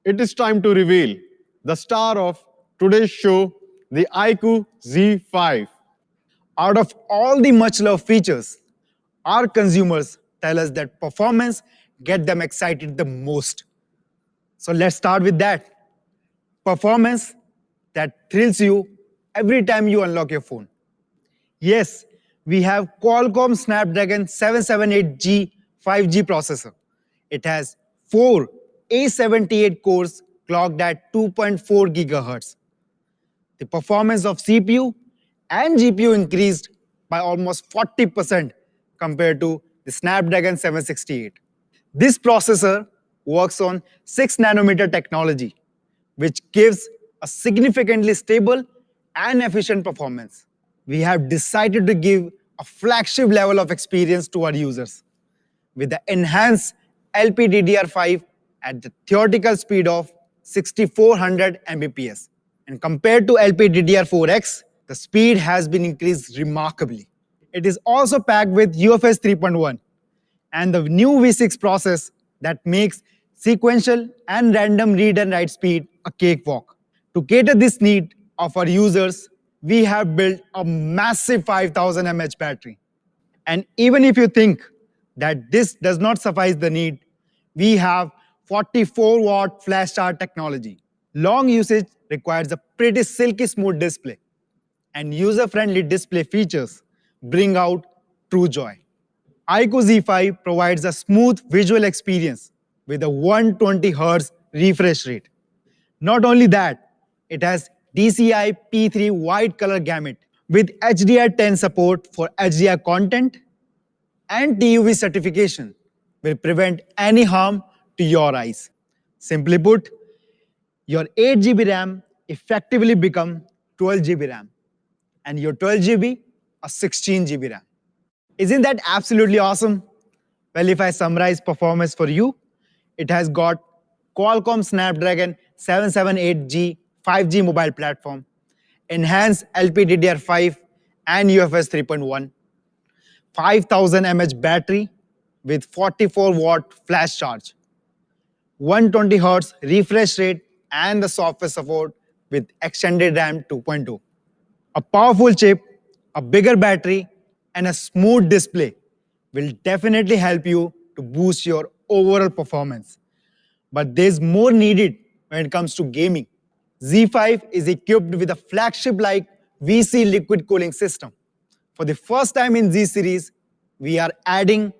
It is time to reveal the star of today's show, the IQOO Z5. Out of all the much loved features, our consumers tell us that performance get them excited the most. So let's start with that. Performance that thrills you every time you unlock your phone. Yes, we have Qualcomm Snapdragon 778G 5G processor. It has 4 A78 cores clocked at 2.4 GHz. The performance of CPU and GPU increased by almost 40% compared to the Snapdragon 768. This processor works on 6 nanometer technology, which gives a significantly stable and efficient performance. We have decided to give a flagship level of experience to our users with the enhanced LPDDR5 at the theoretical speed of 6400 Mbps. And compared to LPDDR4X, the speed has been increased remarkably. It is also packed with UFS 3.1 and the new V6 process that makes sequential and random read and write speed a cakewalk. To cater this need of our users, we have built a massive 5000 mAh battery. And even if you think that this does not suffice the need, we have 44-watt flash charge technology. Long usage requires a pretty silky smooth display, and user-friendly display features bring out true joy. IQOO Z5 provides a smooth visual experience with a 120 Hz refresh rate. Not only that, it has DCI P3 wide color gamut with HDR10 support for HDR content and TUV certification will prevent any harm to your eyes. Simply put, your 8 GB RAM effectively become 12 GB RAM and your 12 GB a 16 GB RAM. Isn't that absolutely awesome? Well, if I summarize performance for you, it has got Qualcomm Snapdragon 778G 5G mobile platform, enhanced LPDDR5 and UFS 3.1, 5000 mAh battery with 44-watt flash charge, 120 Hz refresh rate and the software support with extended RAM 2.2. A powerful chip, a bigger battery, and a smooth display will definitely help you to boost your overall performance. But there's more needed when it comes to gaming. Z5 is equipped with a flagship-like VC liquid cooling system. For the first time in Z series, we are adding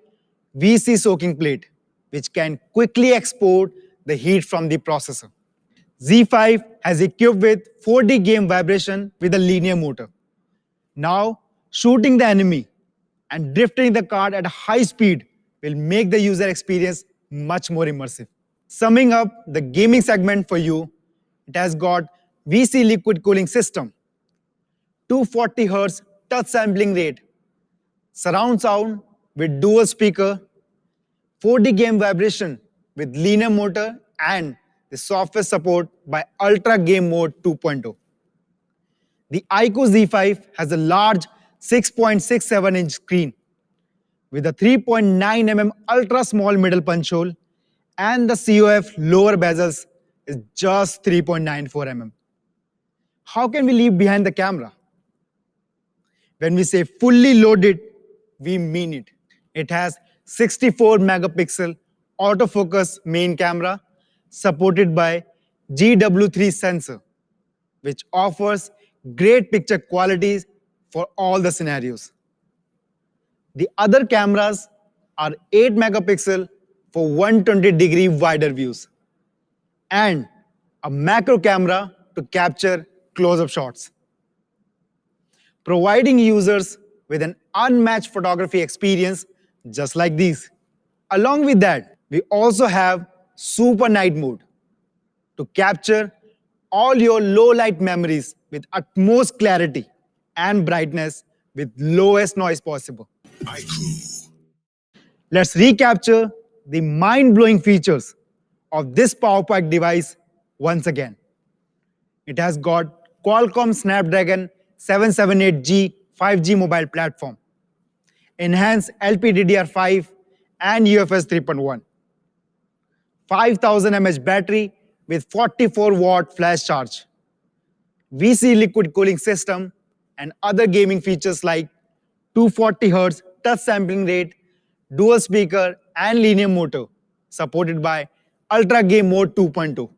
VC soaking plate, which can quickly export the heat from the processor. Z5 has equipped with 4D game vibration with a linear motor. Now, shooting the enemy and drifting the card at a high speed will make the user experience much more immersive. Summing up the gaming segment for you, it has got VC liquid cooling system, 240 Hz touch sampling rate, surround sound with dual speaker, 4D game vibration with linear motor and the software support by Ultra Game Mode 2.0. The IQOO Z5 has a large 6.67-inch screen with a 3.9 ultra small middle punch hole and the COF lower bezels is just 3.94 How can we leave behind the camera? When we say fully loaded, we mean it. It has 64 megapixel autofocus main camera supported by GW3 sensor, which offers great picture qualities for all the scenarios. The other cameras are 8 megapixel for 120-degree wider views and a macro camera to capture close-up shots, providing users with an unmatched photography experience just like these. Along with that, we also have Super Night Mode to capture all your low-light memories with utmost clarity and brightness with lowest noise possible. Let's recapture the mind-blowing features of this power-packed device once again. It has got Qualcomm Snapdragon 778G 5G mobile platform, enhanced LPDDR5 and UFS 3.1, 5000 mAh battery with 44-watt flash charge. We see liquid cooling system and other gaming features like 240 Hz touch sampling rate, dual speaker and linear motor supported by Ultra Game Mode 2.2.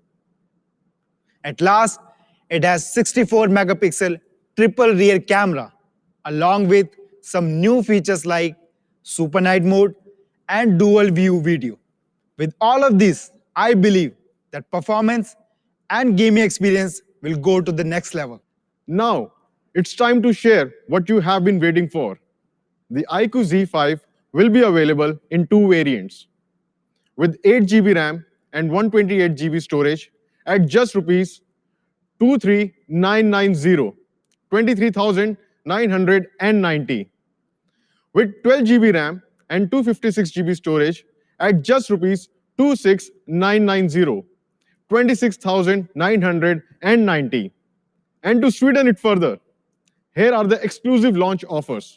At last, it has 64 megapixel triple rear camera along with some new features like Super Night mode and dual view video. With all of this, I believe that performance and gaming experience will go to the next level. Now, it's time to share what you have been waiting for. The IQOO Z5 will be available in two variants, with 8 GB RAM and 128 GB storage at just rupees 23,990, 23,990, with 12 GB RAM and 256 GB storage at just rupees 26,990, 26,990. And to sweeten it further, here are the exclusive launch offers.